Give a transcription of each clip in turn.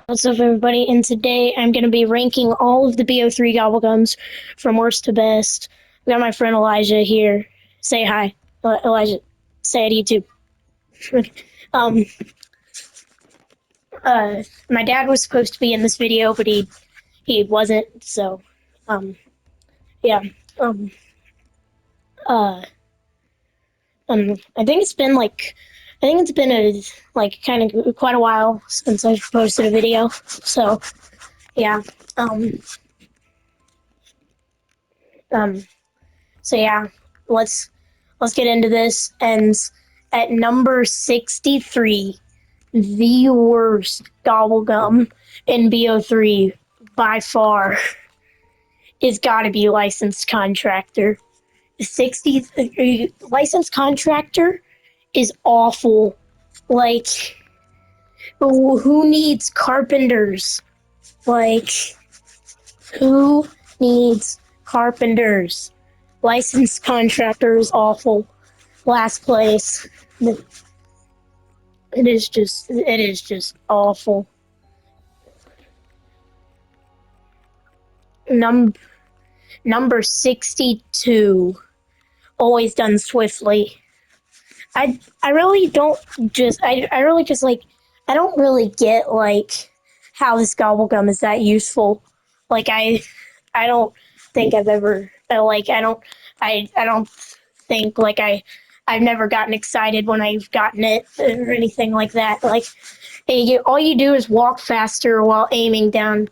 What's up, everybody? And today I'm going to be ranking all of the bo3 gobblegums from worst to best. We got my friend Elijah here. Say hi, Elijah. Say hi to YouTube. um, my dad was supposed to be in this video, but he wasn't. So, um, yeah. Um, uh, I think it's been a kind of quite a while since I've posted a video. So, yeah. Um, um, So yeah, let's let's get into this. And at number 63, the worst gobblegum in bo3 by far is got to be licensed contractor. 60 licensed contractor is awful. Like, who needs carpenters? Like, who needs carpenters? Licensed contractor is awful. Last place. It is just awful. Num Number 62. Always done swiftly. I really don't just I really just like I don't really get like how this gobblegum is that useful. Like I don't think I've ever I don't think like I've never gotten excited when I've gotten it or anything like that. Like all you do is walk faster while aiming down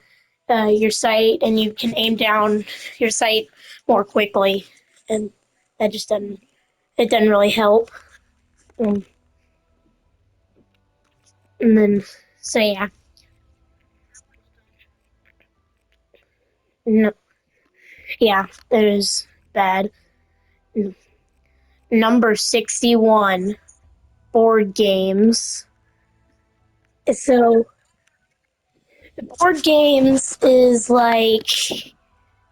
your sight, and you can aim down your sight more quickly, and that just doesn't really help. Um, and then so yeah, no, yeah, it is bad. Number 61, board games. So board games is like,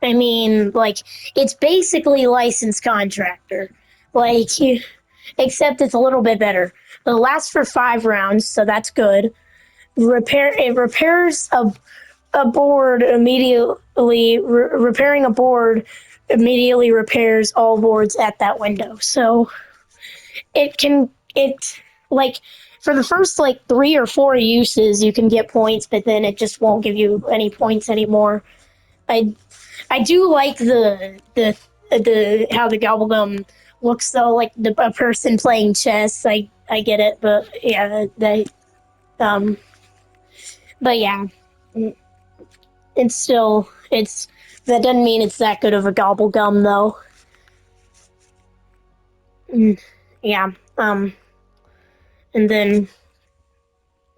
it's basically licensed contractor. Like, except it's a little bit better. It lasts for 5 rounds, so that's good. It repairs a board immediately. Repairing a board immediately repairs all boards at that window. So it like for the first like 3 or 4 uses you can get points, but then it just won't give you any points anymore. I I do like the how the gobblegum looks though, like a person playing chess. I get it, but yeah, um but yeah, it's still it's that doesn't mean it's that good of a gobblegum though. Mm, yeah. And then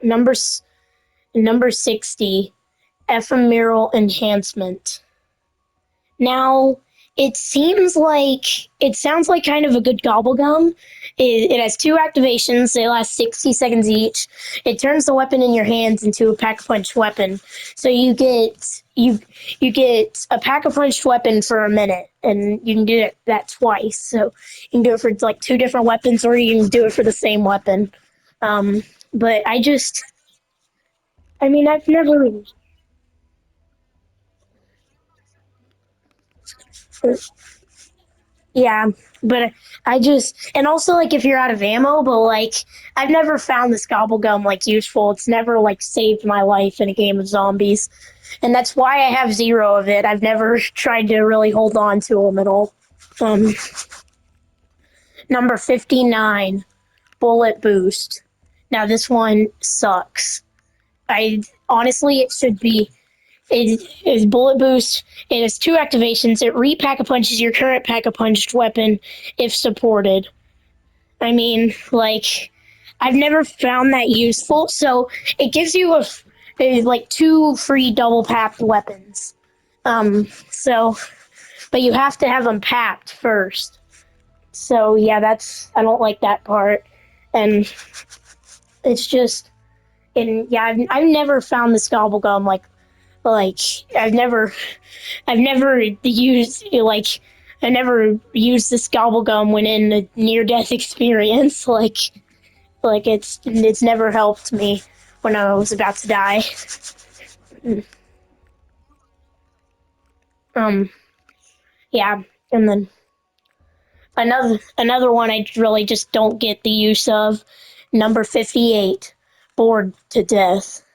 number number 60, ephemeral enhancement. Now, it sounds like kind of a good gobblegum. It has 2 activations. They last 60 seconds each. It turns the weapon in your hands into a pack-a-punch weapon. So you get a pack-a-punch weapon for a minute, and you can do that twice. So you can do it for like 2 different weapons, or you can do it for the same weapon. Um, but I've never. Yeah, but and also like if you're out of ammo, but like I've never found this gobblegum like useful. It's never like saved my life in a game of zombies, and that's why I have 0 of it. I've never tried to really hold on to them at all. Um, Number 59, bullet boost. Now this one sucks. I honestly it should be It is bullet boost. It has 2 activations. It re-pack-a-punches your current pack-a-punched weapon if supported. Like, I've never found that useful. So it gives you like 2 free double-packed weapons. So, but you have to have them packed first. So yeah, I don't like that part, and it's just, and yeah, I've never found this gobblegum like I've never I've never used like I never used this gobblegum when in a near death experience. Like it's never helped me. when I was about to die. Um, yeah, and then another one I really just don't get the use of. Number 58, bored to death.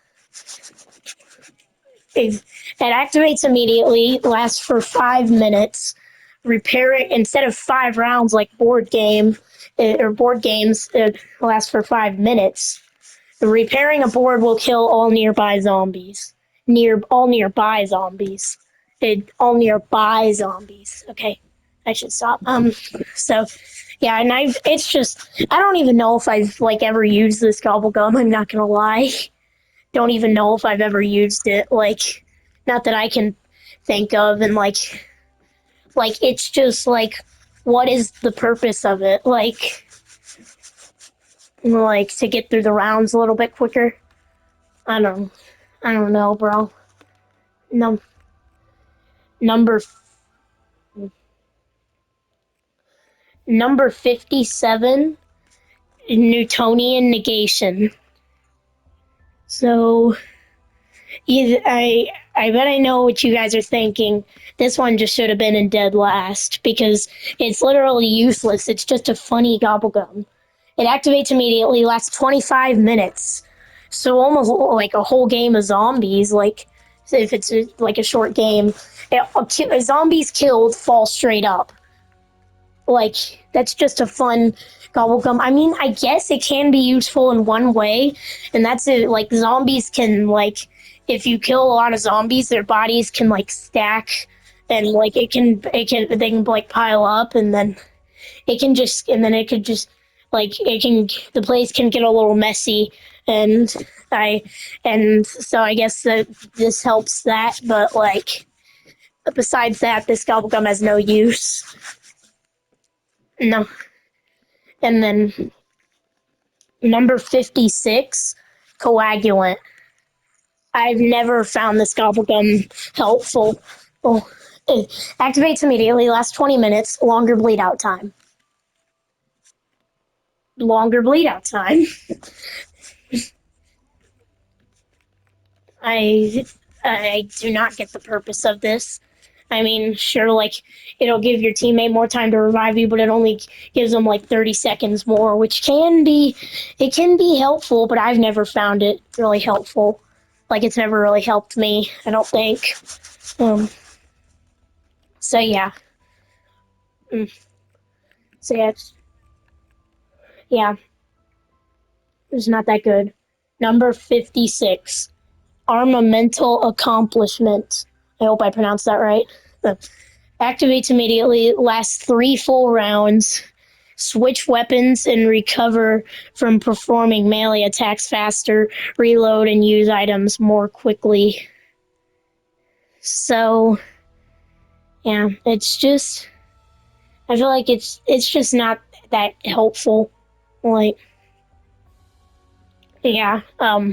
It activates immediately, lasts for 5 minutes. Repair it instead of 5 rounds like board games. It lasts for 5 minutes. Repairing a board will kill all nearby zombies. All nearby zombies. All nearby zombies. Okay, I should stop. So yeah, and it's just I don't even know if I've like ever used this gobblegum. I'm not gonna lie. Don't even know if I've ever used it. Like, not that I can think of, and like it's just like, what is the purpose of it? Like to get through the rounds a little bit quicker. I don't, I don't know, bro. No, number number 57, Newtonian negation. So I bet I know what you guys are thinking. This one just should have been in dead last because it's literally useless. It's just a funny gobblegum. It activates immediately, lasts 25 minutes. So almost like a whole game of zombies. Like if it's like a short game, zombies killed fall straight up. Like that's just a fun gobblegum. I mean, I guess it can be useful in one way, and that's it. Like zombies can like, if you kill a lot of zombies, their bodies can like stack, and like they can like pile up, and then it could just like it can the place can get a little messy, and I and so I guess that this helps that, but like besides that, this gobblegum has no use. No, and then number 56, coagulant. I've never found this gobblegum helpful. Oh, it activates immediately, lasts 20 minutes, longer bleed out time. Longer bleed out time. I I do not get the purpose of this. I mean, sure, like it'll give your teammate more time to revive you, but it only gives them like 30 seconds more, which can be helpful, but I've never found it really helpful. Like it's never really helped me, I don't think. Um, so yeah, Mm. so yeah, it's not that good. Number 56, armamental accomplishment. I hope I pronounced that right. Activates immediately, lasts 3 full rounds, switch weapons and recover from performing melee attacks faster, reload and use items more quickly. So, yeah, I feel like it's just not that helpful. Like, yeah, uh,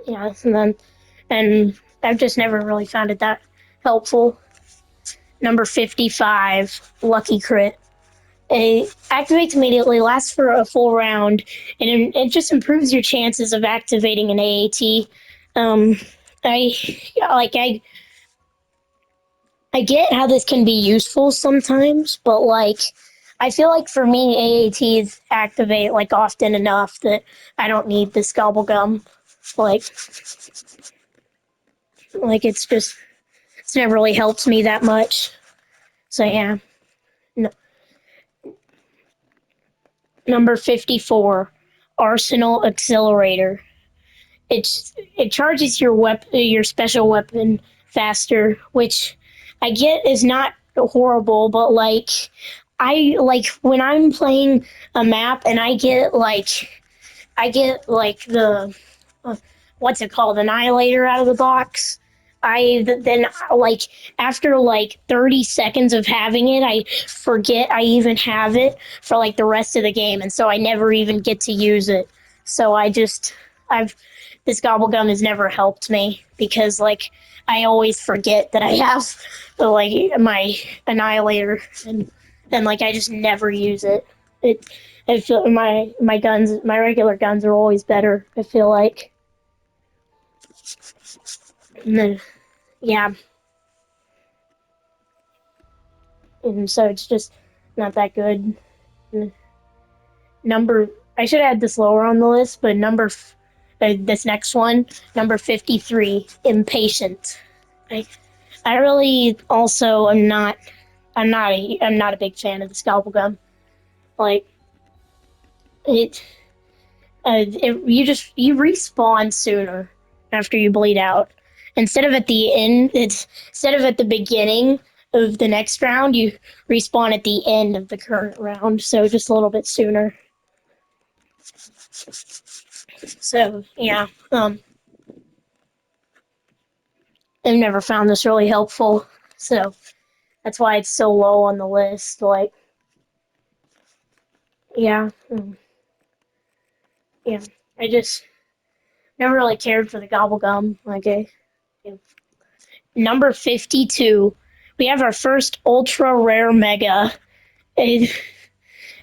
yeah, and I've just never really found it that helpful. Number 55, lucky crit. It activates immediately, lasts for a full round, and it just improves your chances of activating an AAT. Um, I like I get how this can be useful sometimes, but like I feel like for me AATs activate like often enough that I don't need this gobblegum. Like it's never really helped me that much. So yeah. No, number 54, Arsenal Accelerator. It charges your special weapon faster, which I get is not horrible, but like I like when I'm playing a map and I get like the uh, what's it called, annihilator out of the box. I then like after like 30 seconds of having it, I forget I even have it for like the rest of the game, and so I never even get to use it. So I've this gobblegum has never helped me because like I always forget that I have like my annihilator, and like I just never use it. It I feel my regular guns are always better. I feel like, and then, yeah, and so it's just not that good. Number I should add this lower on the list, but this next one, number 53, impatient. I I really also am not. I'm not a big fan of the scalpel gun. Like it, you respawn sooner after you bleed out. Instead of at the beginning of the next round, you respawn at the end of the current round. So just a little bit sooner. So yeah, I've never found this really helpful. So that's why it's so low on the list. Like yeah, yeah. I just never really cared for the gobblegum. Like number 52, we have our first ultra rare mega. It,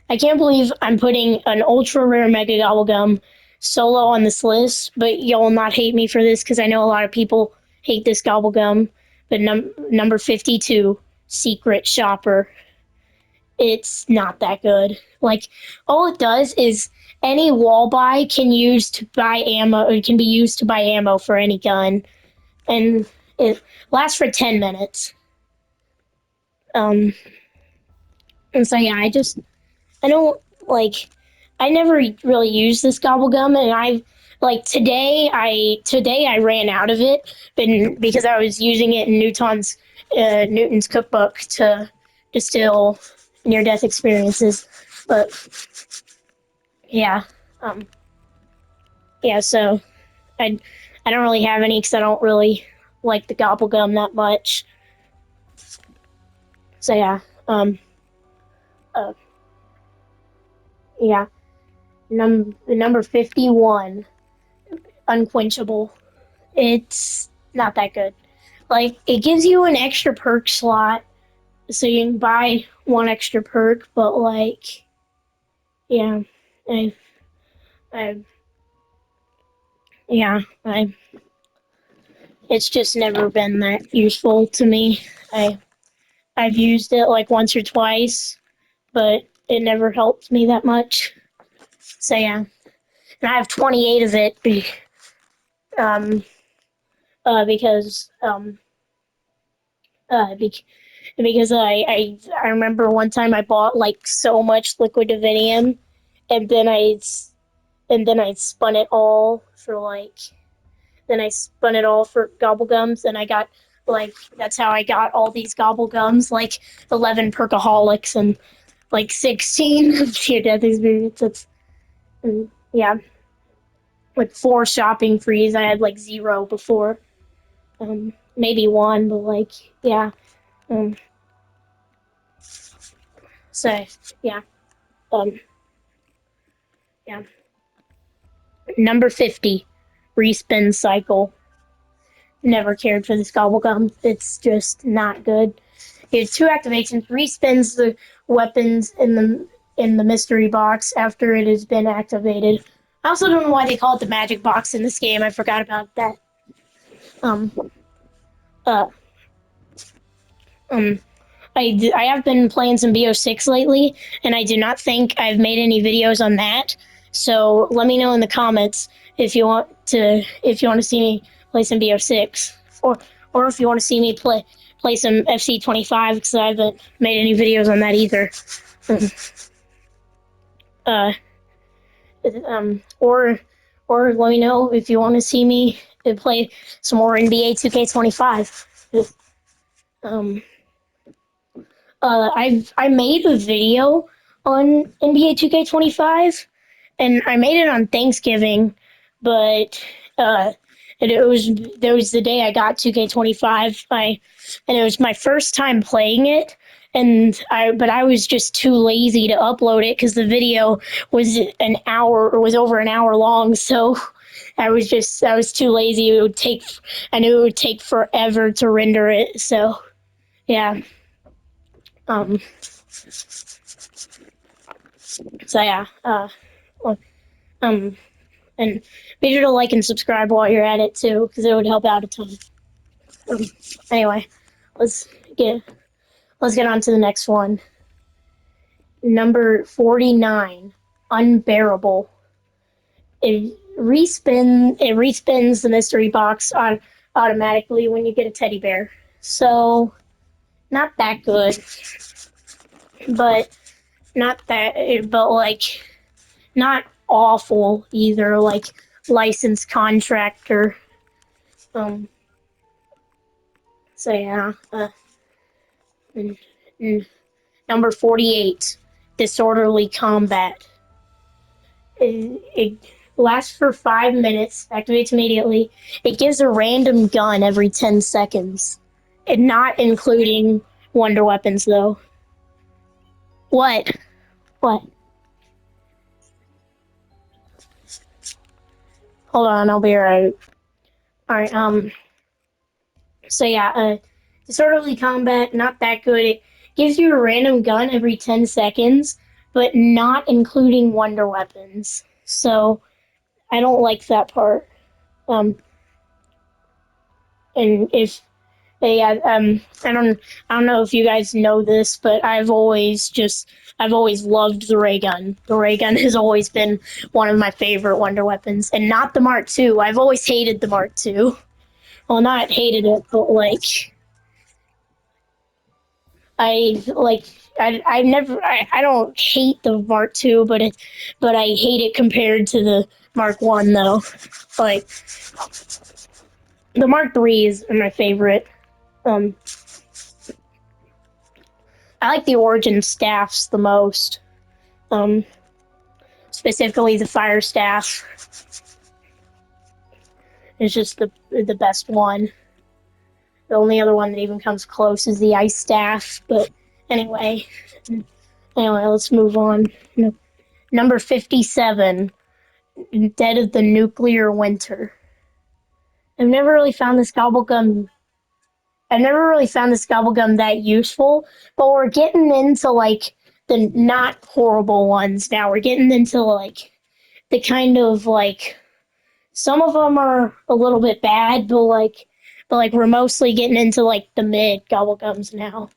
I can't believe I'm putting an ultra rare mega gobblegum solo on this list, but you'll not hate me for this because I know a lot of people hate this gobblegum. But number 52, secret shopper. It's not that good. Like all it does is any wall buy can use to buy ammo. It can be used to buy ammo for any gun, and it lasts for 10 minutes. Um, and so yeah, I don't like I never really used this gobblegum, and I like today I ran out of it, because I was using it in Newton's cookbook to distill near death experiences. But yeah, um, yeah. So I I don't really have any because I don't really like the gobblegum that much. So yeah, uh, yeah. Number 51, unquenchable. It's not that good. Like it gives you an extra perk slot, so you can buy one extra perk. But like, yeah, I, I, yeah, I. It's just never been that useful to me. I, I've used it like once or twice, but it never helped me that much. So yeah, and I have 28 of it, um, because be- because I remember one time I bought like so much liquid divinium, and then I spun it all for like then I spun it all for gobblegums, and I got like that's how I got all these gobblegums, like 11 perkaholics and like 16 near death experiences. Yeah, like 4 shopping frees. I had like 0 before, maybe 1, but like yeah. Um, so yeah, um, yeah. Number 50, respin cycle. Never cared for this gobblegum. It's just not good. It has 2 activations. Respins the weapons in the mystery box after it has been activated. I also don't know why they call it the magic box in this game. I forgot about that. Um, uh, um, I have been playing some bo6 lately, and I do not think I've made any videos on that. So let me know in the comments if you want to see me play some bo6, or if you want to see me play some FC25 because I haven't made any videos on that either. uh, or let me know if you want to see me play some more NBA 2K25. Um, I made a video on NBA 2K25, and I made it on Thanksgiving, but uh, it was there was the day I got 2K25. And it was my first time playing it, but I was just too lazy to upload it because the video was an hour or was over an hour long. So I was too lazy. I knew it would take forever to render it. So yeah. Um, So yeah, well, um, and be sure to like and subscribe while you're at it too, because it would help out a ton. Um, anyway, let's get let's get on to the next one. Number 49, unbearable. It respins the mystery box on automatically when you get a teddy bear. So not that good, but not that, but like not awful either. Like licensed contractor. Um. So yeah. And, and number 48, disorderly combat. It lasts for 5 minutes. Activates immediately. It gives a random gun every 10 seconds. And not including wonder weapons though. What? What? Hold on, I'll be right. All right. So yeah, disorderly combat, not that good. It gives you a random gun every 10 seconds, but not including wonder weapons. So I don't like that part. Um, and if yeah, I don't know if you guys know this, but I've always loved the ray gun. The ray gun has always been one of my favorite wonder weapons, and not the Mark II. I've always hated the Mark II. Well, not hated it, but like I like I don't hate the Mark II, but I hate it compared to the Mark One though. Like the Mark III is my favorite. Um, I like the Origin staffs the most. Um, Specifically the fire staff is just the best one. The only other one that even comes close is the ice staff. But anyway, let's move on. Number 57, Dead of the Nuclear Winter. I've never really found this gobblegum. I've never really found this gobblegum that useful, but we're getting into like the not horrible ones now. We're getting into like the kind of like some of them are a little bit bad, but like we're mostly getting into like the mid gobblegums now.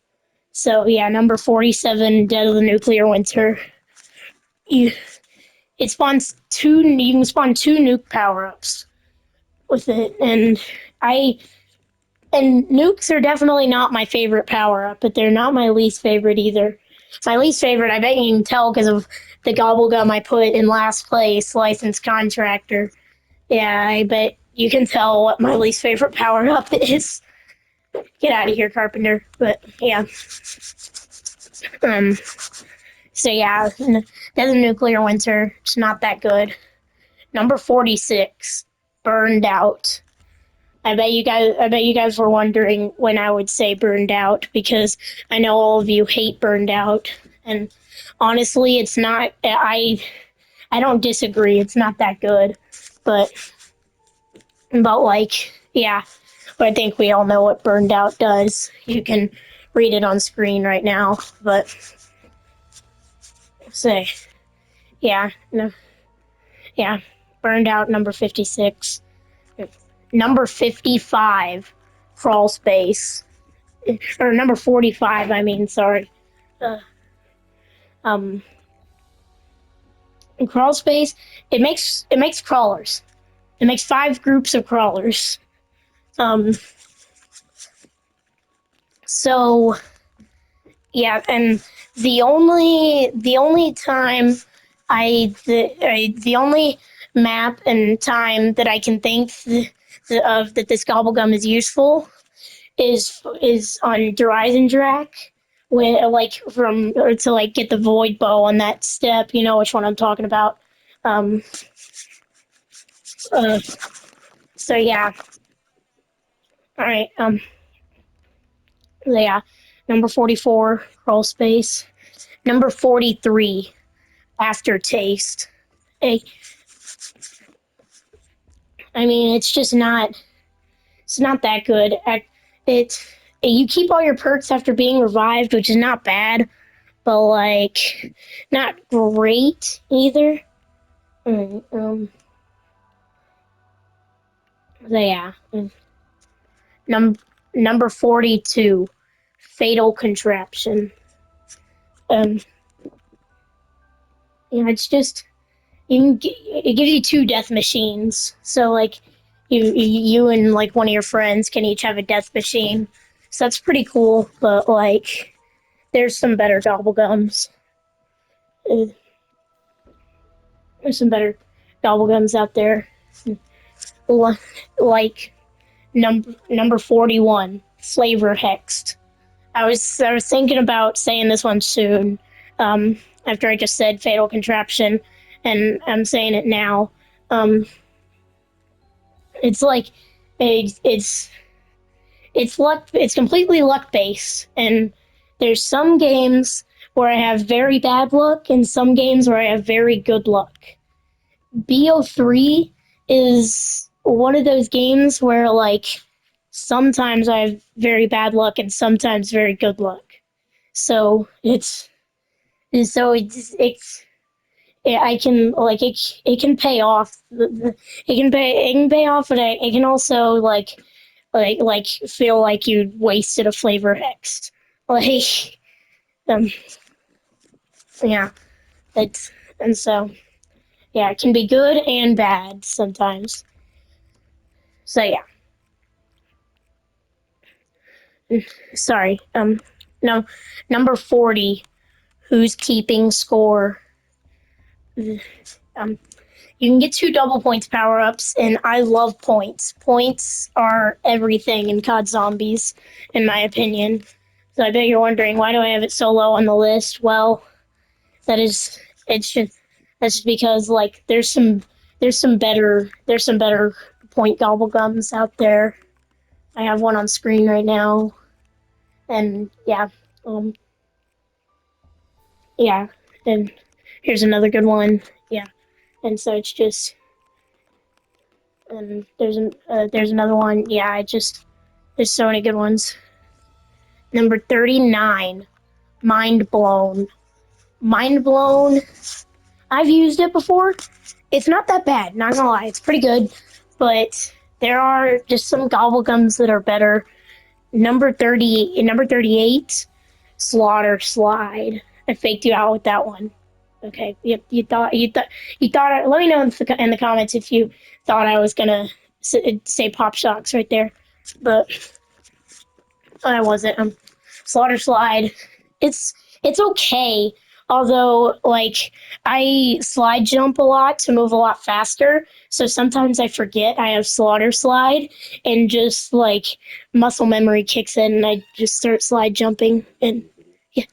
So yeah, number 47, Dead of the Nuclear Winter. You it spawns two. You can spawn two nuke power ups with it, I and nukes are definitely not my favorite power up, but they're not my least favorite either. My least favorite, I bet you can tell because of the gobblegum I put in last place, licensed contractor. Yeah, I bet you can tell what my least favorite power up is. Get out of here, Carpenter. But yeah. Um. So yeah, there's a nuclear winter. It's not that good. Number 46, burned out. I bet you guys were wondering when I would say burned out because I know all of you hate burned out, and honestly, it's not. I don't disagree. It's not that good, but like yeah, but I think we all know what burned out does. You can read it on screen right now, but say yeah, no, yeah, burned out number 56. Number 55, crawl space. Or number 45, I mean, sorry. Uh, um, Crawl space, it makes crawlers. It makes 5 groups of crawlers. Um, so yeah, and the only time the only map and time that I can think of that this gobblegum is useful is on Horizon Drac, when like from or to like get the void bow on that step. You know which one I'm talking about. Um, uh, so yeah, all right. Yeah, number 44, crawl space. Number 43, aftertaste. Hey, I mean it's just not. It's not that good. It you keep all your perks after being revived, which is not bad, but like not great either. Mm, so yeah, Num- number 42, Fatal Contraption. Um, it's just it gives you two death machines. So like you and like one of your friends can each have a death machine. So that's pretty cool. But like there's some better gobblegums. Uh, There's some better gobblegums out there. Like number 41, Flavor Hexed. I was thinking about saying this one soon. After I just said Fatal Contraption, and I'm saying it now. Um, it's like it's it's luck. It's completely luck based, and there's some games where I have very bad luck, and some games where I have very good luck. bo3 is one of those games where like sometimes I have very bad luck and sometimes very good luck. So it's I can like it can pay off. It can pay off, but it can also like feel like you wasted a flavor hex. Like um yeah, it's and so yeah, it can be good and bad sometimes. So yeah, sorry. No, number 40. Who's keeping score? Um, you can get two double points power ups, and I love points. Points are everything in COD Zombies, in my opinion. So I bet you're wondering why do I have it so low on the list? Well, that is it's just that's just because like there's some better point gobblegums out there. I have one on screen right now, and um, yeah, and here's another good one. Yeah, and so it's just and there's another one. Yeah, there's so many good ones. Number 39, Mind Blown. Mind Blown. I've used it before. It's not that bad. Not gonna lie, it's pretty good. But there are just some gobblegums that are better. Number 38, Slaughter Slide. I faked you out with that one. Okay, you thought. Let me know in the comments if you thought I was gonna say Pop Shocks right there, but I wasn't. Slaughter Slide. It's okay. Although, like, I slide jump a lot to move a lot faster, so sometimes I forget I have Slaughter Slide, and just like muscle memory kicks in, and I just start slide jumping, and yeah,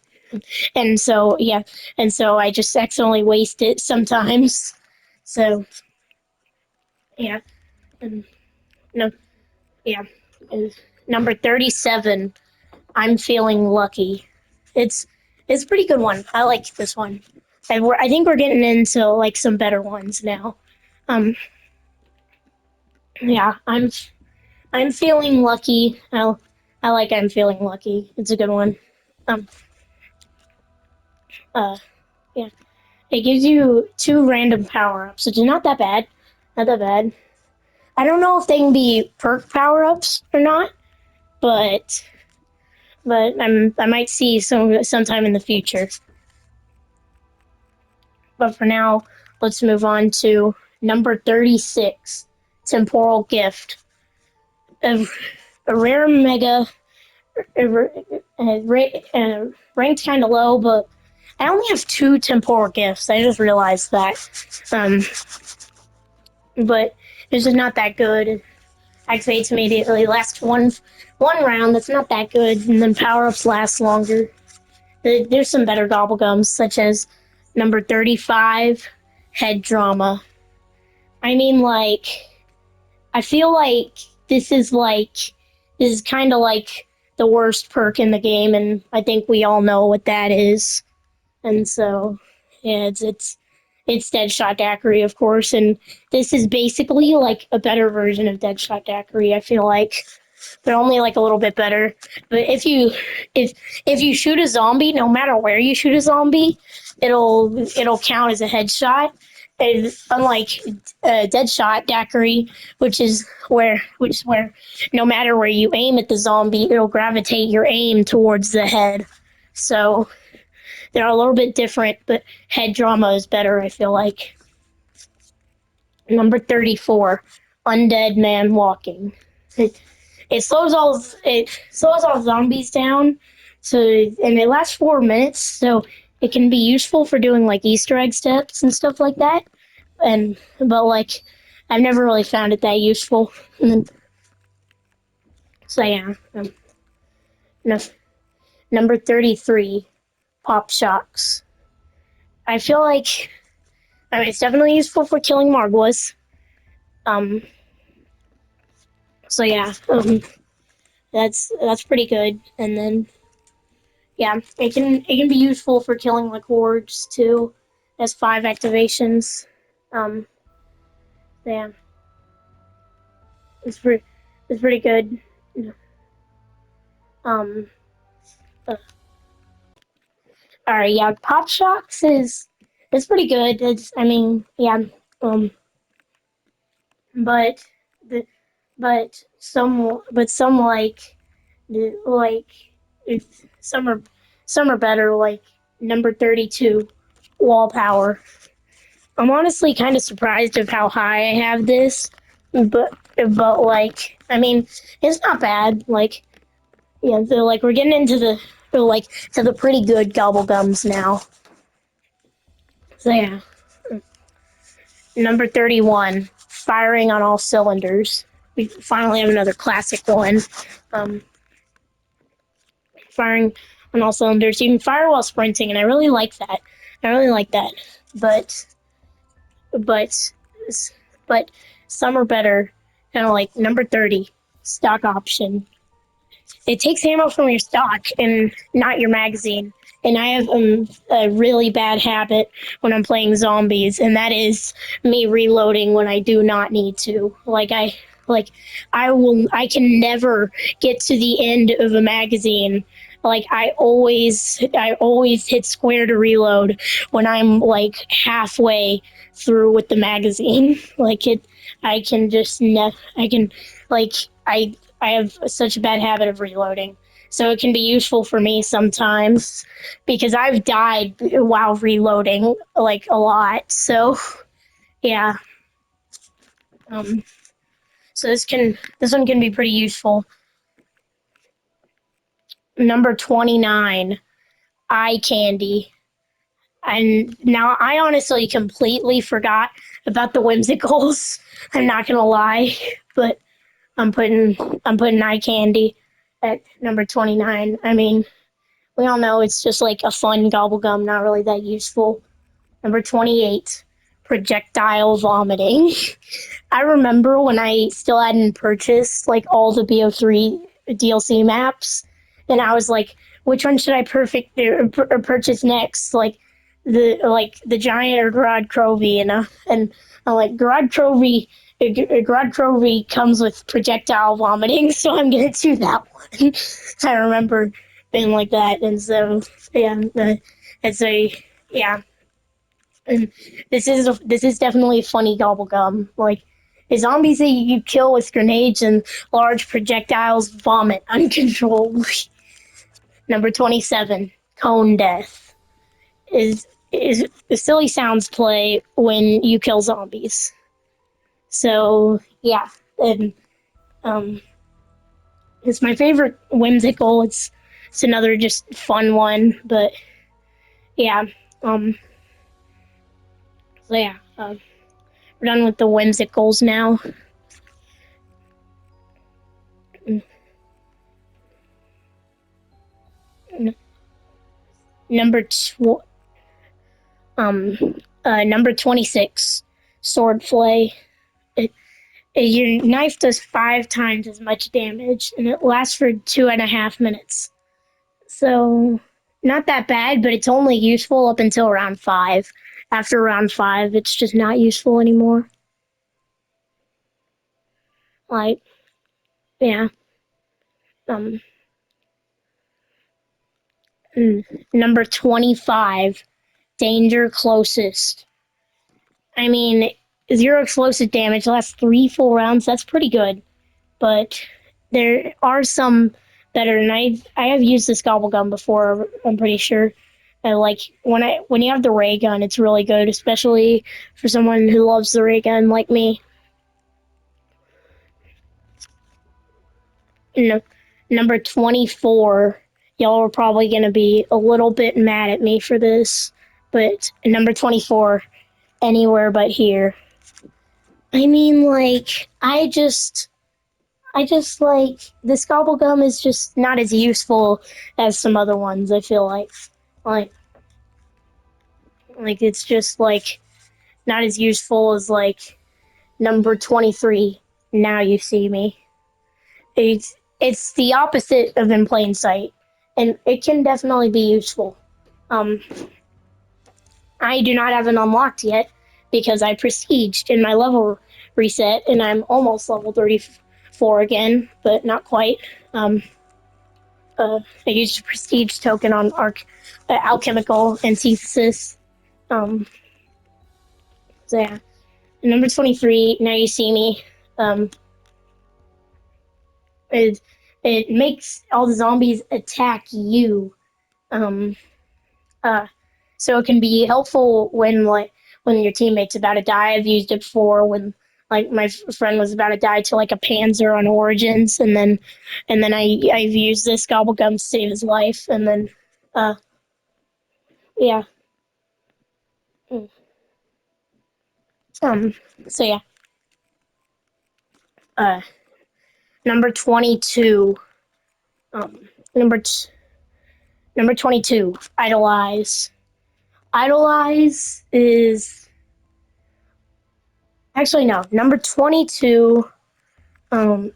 and so yeah, and so I just accidentally waste it sometimes. So yeah, and no, yeah, and number 37. I'm feeling lucky. It's it's a pretty good one. I like this one. I think we're getting into like some better ones now. Um, yeah, I'm feeling lucky. I like I'm feeling lucky. It's a good one. Um, uh, yeah, it gives you two random power ups, which is not that bad. Not that bad. I don't know if they can be perk power ups or not, but I might see sometime in the future. But for now, let's move on to number 36, Temporal Gift. A, a rare mega, ranked kind of low, but I only have two Temporal Gifts. I just realized that. Um, but this is not that good. Activates immediately, lasts one round, that's not that good, and then power-ups last longer. There's some better gobblegums, such as number 35, Head Drama. I mean, like, I feel like this is kind of like the worst perk in the game, and I think we all know what that is. And so, yeah, it's Deadshot Daiquiri, of course, and this is basically like a better version of Deadshot Daiquiri. I feel like, They're only like a little bit better. But if you shoot a zombie, no matter where you shoot a zombie, it'll count as a headshot. And unlike Deadshot Daiquiri, which is where no matter where you aim at the zombie, it'll gravitate your aim towards the head. So they're a little bit different, but head drama is better, I feel like. Number 34, Undead Man Walking. It, it slows all zombies down, so and it lasts 4 minutes, so it can be useful for doing like Easter egg steps and stuff like that. And but like I've never really found it that useful. And then, so yeah, no, number 33, Pop Shocks. I feel like it's definitely useful for killing Margwas. Um, so yeah, that's pretty good. And then yeah, it can be useful for killing like hordes too. It has 5 activations. Um, yeah, it's pretty it's pretty good. Um, uh, all right, yeah, Pop Shocks is pretty good. It's I mean yeah, um, but the but some like some are better. Like number 32, Wall Power. I'm honestly kind of surprised of how high I have this, but like I mean it's not bad. Like yeah, so like we're getting into like to the pretty good gobblegums now. So yeah, number 31, Firing on All Cylinders. We finally have another classic one. Um, Firing on all cylinders. You can fire while sprinting, and I really like that. I really like that. But but but some are better. Kind of like number 30, Stock Option. It takes ammo from your stock and not your magazine. And I have a really bad habit when I'm playing zombies, and that is me reloading when I do not need to. Like I can never get to the end of a magazine. Like I always hit square to reload when I'm like halfway through with the magazine. Like it, I can just I can like I have such a bad habit of reloading. So it can be useful for me sometimes because I've died while reloading like a lot. So yeah, um, so this one can be pretty useful. Number 29, Eye Candy. And now I honestly completely forgot about the whimsicals. I'm not gonna lie, but I'm putting I'm putting Eye Candy at number 29. I mean, we all know it's just like a fun gobblegum, not really that useful. Number 28, Projectile Vomiting. I remember when I still hadn't purchased like all the bo3 DLC maps, and I was like, which one should I purchase next? Like the giant or Garad Crovey, and I'm like Garad Crovey comes with projectile vomiting, so I'm gonna do that one. I remember being like that, and so yeah, it's a yeah, and this is definitely a funny gobblegum. Like the zombies that you kill with grenades and large projectiles vomit uncontrollably. Number 27, Cone Death is the silly sounds play when you kill zombies. So yeah, and um, it's my favorite whimsical. It's another just fun one, but yeah, um, so yeah, we're done with the whimsicals now. Number um number 26, Sword Flay. Your knife does 5 times as much damage, and it lasts for 2.5 minutes. So not that bad, but it's only useful up until round 5. After round 5, it's just not useful anymore. Like yeah. Um, Number 25, danger closest. I mean, zero explosive damage lasts 3 full rounds. That's pretty good. But there are some better, and I have used this gobblegum before. I'm pretty sure. Like when you have the ray gun, it's really good, especially for someone who loves the ray gun like me. No, number 24. Y'all are probably gonna be a little bit mad at me for this, but number 24, anywhere but here. I mean, like I just like this gobblegum is just not as useful as some other ones. I feel like like it's just like not as useful as like number 23. Now you see me. It's the opposite of in plain sight, and it can definitely be useful. Um, I do not have it unlocked yet because I prestiged in my level reset, and I'm almost level 34 again, but not quite. Um, I used a prestige token on alchemical antithesis. Um, so yeah, number 23. Now you see me. Um, it it makes all the zombies attack you. Um, uh, so it can be helpful when your teammate's about to die. I've used it before when like my friend was about to die to like a Panzer on Origins, and then I've used this gobblegum to save his life, and then uh yeah. Mm. Um, so yeah, uh, number 22. Um, number t- Number 22. Idolize. Idolize is actually no. Number 22. Um,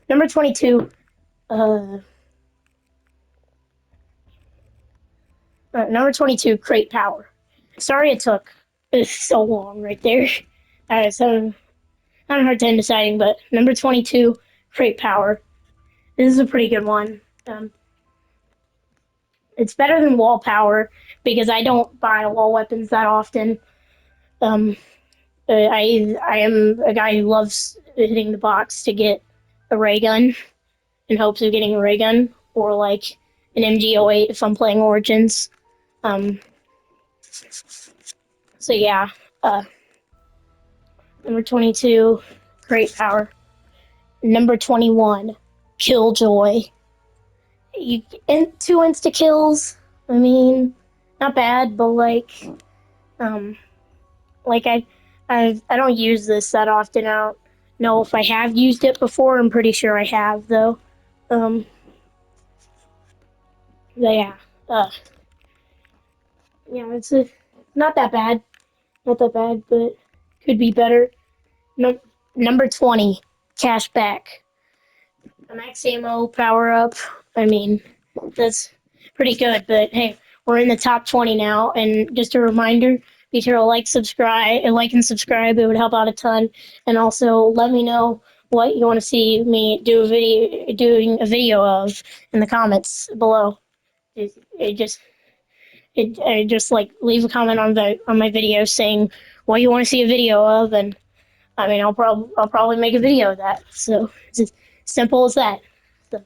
Number 22. Uh, Number 22. Crate power. Sorry it took so long right there. So I'm hard time deciding, but number 22. Crate power. This is a pretty good one. It's better than wall power because I don't buy wall weapons that often. Um, I am a guy who loves hitting the box to get a ray gun in hopes of getting a ray gun or like an MG08 if I'm playing Origins. Um, so yeah, uh, number 22, great power. Number 21, Killjoy. Two insta kills. I mean, not bad, but um, like I don't use this that often. I don't know if I have used it before. I'm pretty sure I have though. Um, yeah, uh, yeah, not that bad, not that bad, but could be better. No, number 20, cashback. A max ammo power up. I mean, that's pretty good. But hey, we're in the top 20 now, and just a reminder: be sure to like and subscribe. It would help out a ton. And also, let me know what you want to see me doing a video of in the comments below. It just just like leave a comment on my video saying what you want to see a video of, and I mean I'll probably make a video of that. So it's as simple as that. So,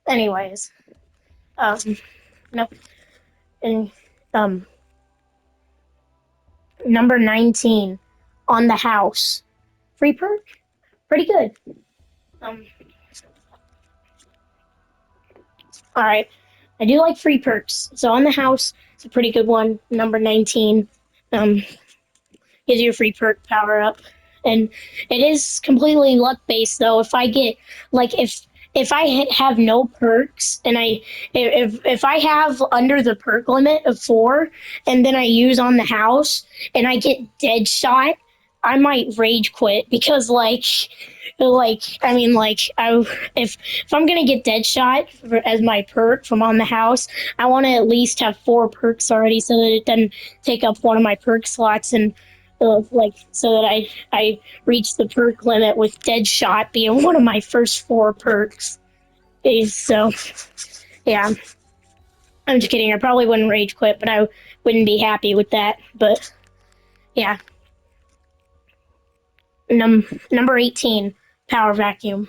anyways, um, no, and um, number 19, on the house, free perk, pretty good. Um, all right, I do like free perks. So on the house, it's a pretty good one. Number 19. Um, Gives you a free perk power up, and it is completely luck based though. If I get like if I have no perks and if I have under the perk limit of 4 and then I use on the house and I get dead shot, I might rage quit because I mean if I'm gonna get dead shot as my perk from on the house, I want to at least have 4 perks already so that it doesn't take up one of my perk slots, and like so that I reached the perk limit with Deadshot being one of my first four perks. So yeah, I'm just kidding. I probably wouldn't rage quit, but I wouldn't be happy with that. But yeah, number 18, power vacuum.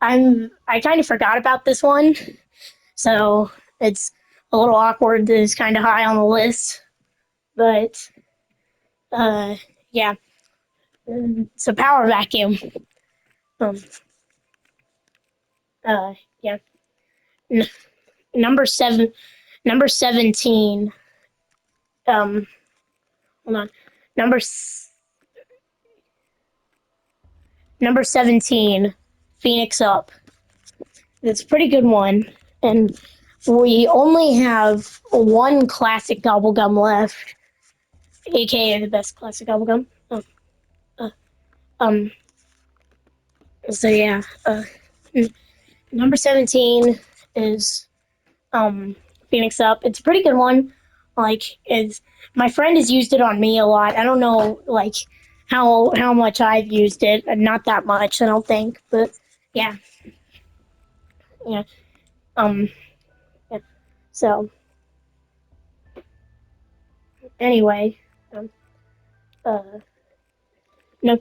I kind of forgot about this one, so it's a little awkward that it's kind of high on the list. But uh, yeah, so power vacuum. Um, yeah, N- number seven, number 17. Um, hold on, number number 17, Phoenix Up. It's a pretty good one, and we only have one classic gobblegum left, aka the best classic gobblegum. Uh, um, so yeah, number 17 is Phoenix Up. It's a pretty good one. Like, it's my friend has used it on me a lot. I don't know like how much I've used it. Not that much, I don't think. But yeah, yeah. Um. Yeah. So anyway, um, uh, no,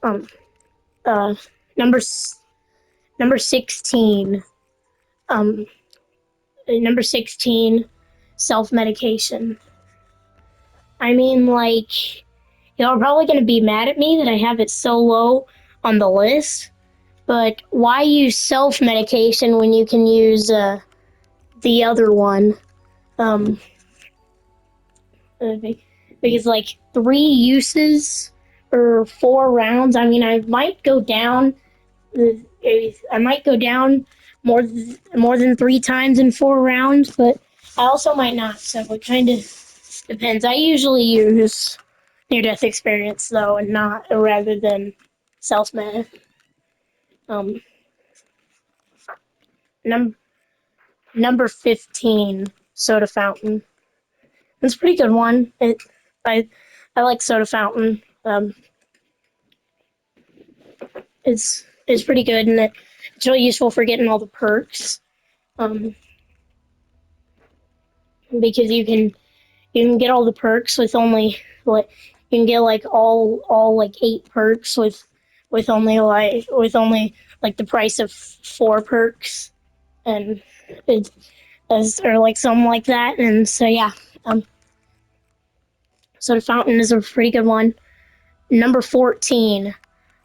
um, uh, number number 16. Um, number 16, self medication. I mean, like, y'all are probably gonna be mad at me that I have it so low on the list. But why use self medication when you can use the other one? Um, uh, because like 3 uses or 4 rounds. I mean, I might go down. I might go down more than 3 times in 4 rounds, but I also might not. So it kind of depends. I usually use near death experience though, and not rather than self med. Um, num- number 15, soda fountain. It's a pretty good one. I I like soda fountain. It's pretty good, and it's really useful for getting all the perks. Um, because you can get all the perks with only like you can get like all like 8 perks with only like the price of 4 perks, and it or like something like that. And so yeah, um, soda fountain is a pretty good one. Number 14,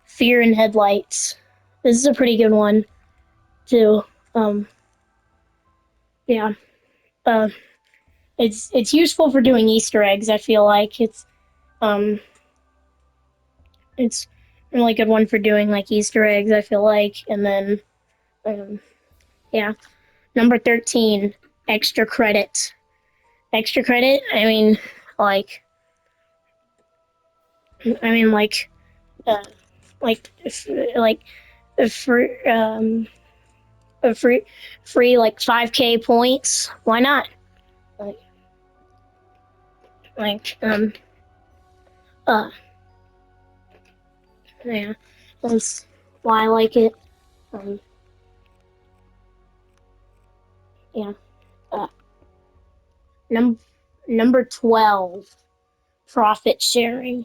fear in headlights. This is a pretty good one too. Um, yeah. Uh, it's useful for doing Easter eggs. I feel like um it's a really good one for doing like Easter eggs. I feel like, and then um, yeah. Number 13, extra credit. Extra credit. Like I mean like uh, like like for a free like 5K points. Why not? Like like uh yeah, that's why I like it. Um, yeah. Uh, num- number 12, profit sharing.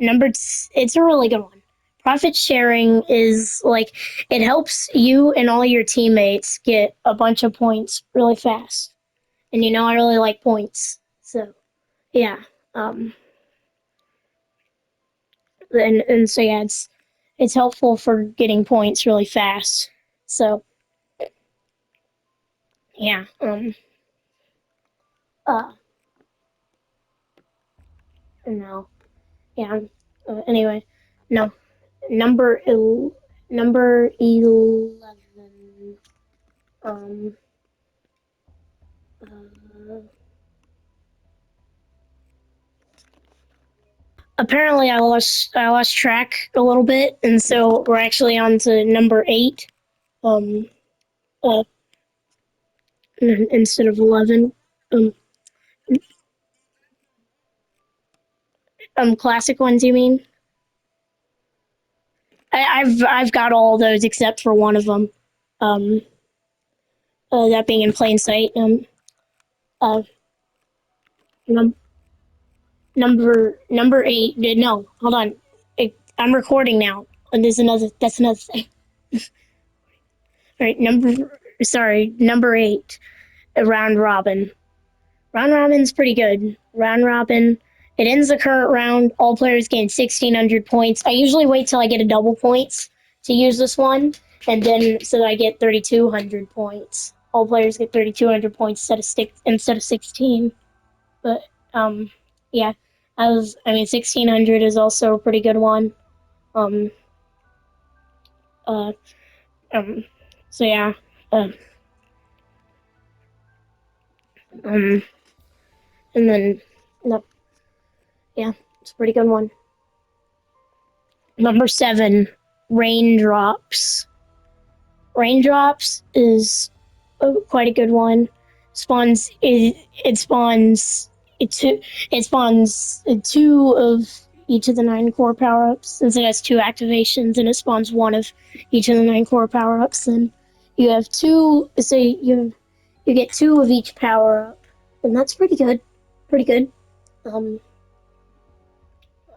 It's a really good one. Profit sharing is like it helps you and all your teammates get a bunch of points really fast. And you know I really like points. So yeah. Um and so yeah, it's helpful for getting points really fast. So yeah. Uh no. Yeah. Anyway, no. Number number 11. Um uh, apparently I lost track a little bit, and so we're actually on to number 8. Um, uh, instead of 11. Um, Classic ones, you mean? I've got all those except for one of them. Um, that being in plain sight. Uh, num- number 8. No, hold on. I'm recording now, and there's another. That's another thing. All right, number 8. A round robin. Round robin's pretty good. Round robin. It ends the current round. All players gain 1,600 points. I usually wait till I get a double points to use this one, and then so that I get 3,200 points. All players get 3,200 points instead of 16. But yeah, I mean 1,600 is also a pretty good one. Um, uh, um, so yeah, um, um, and then no, yeah, it's a pretty good one. Number 7, raindrops. Raindrops is quite a good one. It spawns it spawns 2 of each of the 9 core power ups. Since it has 2 activations and it spawns 1 of each of the 9 core power ups, then you have 2. So you get 2 of each power up, and that's pretty good. Pretty good. Um.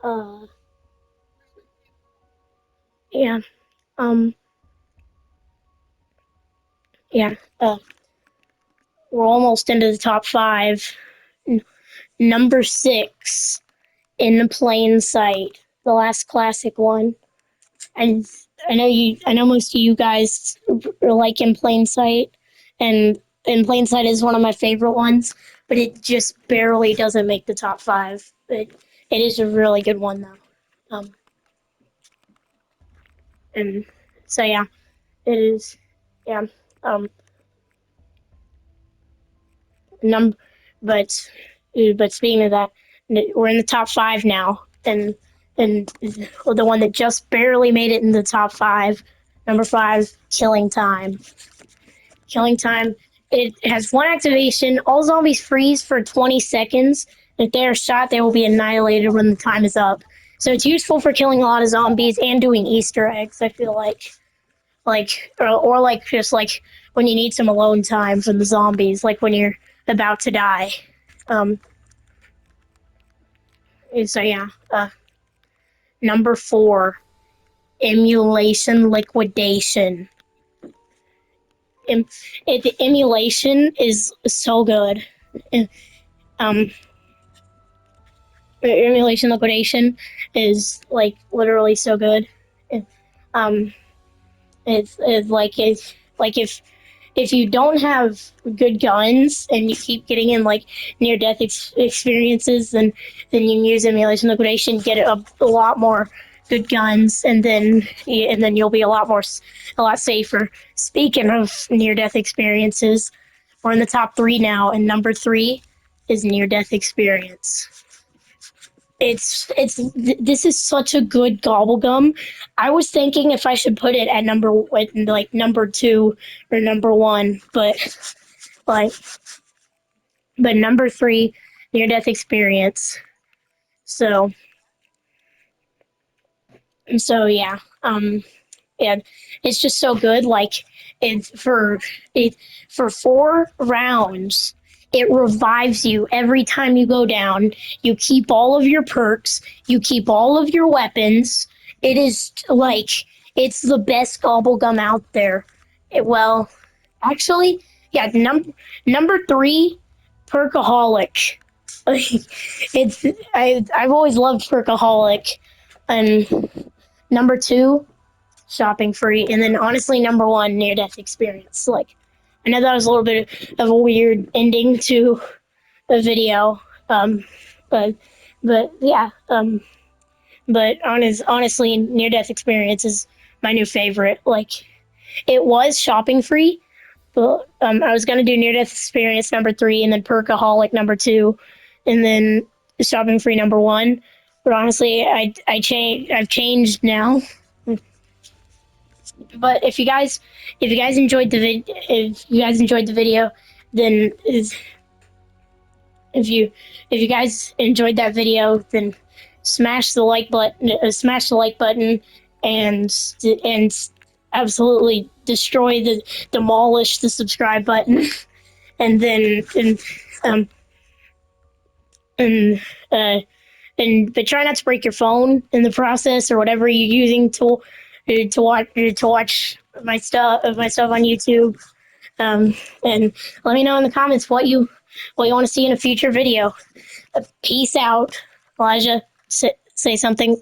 Uh. Yeah. Um. Yeah. We're almost into the top 5. Number 6, in plain sight, the last classic one. And I know most of you guys are like in plain sight, and in plain sight is one of my favorite ones, but it just barely doesn't make the top 5. It is a really good one though. And so yeah, it is. Yeah. Um. Num, but but speaking of that, we're in the top 5 now, and the one that just barely made it in the top 5, number 5, killing time. Killing time. It has 1 activation. All zombies freeze for 20 seconds. If they are shot, they will be annihilated when the time is up. So it's useful for killing a lot of zombies and doing Easter eggs. I feel or like just like when you need some alone time from the zombies, like when you're about to die. Um, so yeah, number 4, emulation liquidation. Em- the emulation is so good. Um, emulation liquidation is like literally so good. Um, it's like if you don't have good guns and you keep getting in like near death experiences, then you can use emulation liquidation, get a lot more good guns, and then you'll be a lot safer. Speaking of near death experiences, we're in the top 3 now, and number 3 is near death experience. This is such a good gobblegum. I was thinking if I should put it at number 2 or number 1, like but number 3, near death experience. So yeah, and it's just so good. Like it for it for 4 rounds, it revives you every time you go down. You keep all of your perks. You keep all of your weapons. It is like it's the best gobblegum out there. Well, actually, yeah. Number 3, perkaholic. I've always loved perkaholic, and number 2, shopping free, and then honestly number 1, near death experience. Like I know that was a little bit of a weird ending to the video, but yeah, but honestly, near death experience is my new favorite. Like it was shopping free, but I was gonna do near death experience number 3, and then perkaholic number 2, and then shopping free number 1. But honestly, I've changed now. But if you guys enjoyed the video, then if you guys enjoyed that video, then smash the like button, and absolutely demolish the subscribe button, and then um and uh but try not to break your phone in the process or whatever you're using to watch my stuff on YouTube. And let me know in the comments what you want to see in a future video. Peace out, Elijah. Say something.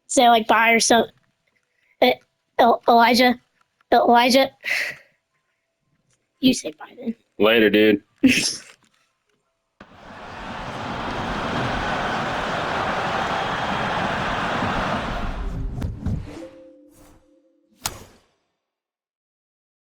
Say like bye or something. Elijah. Elijah. You say bye then. Later, dude.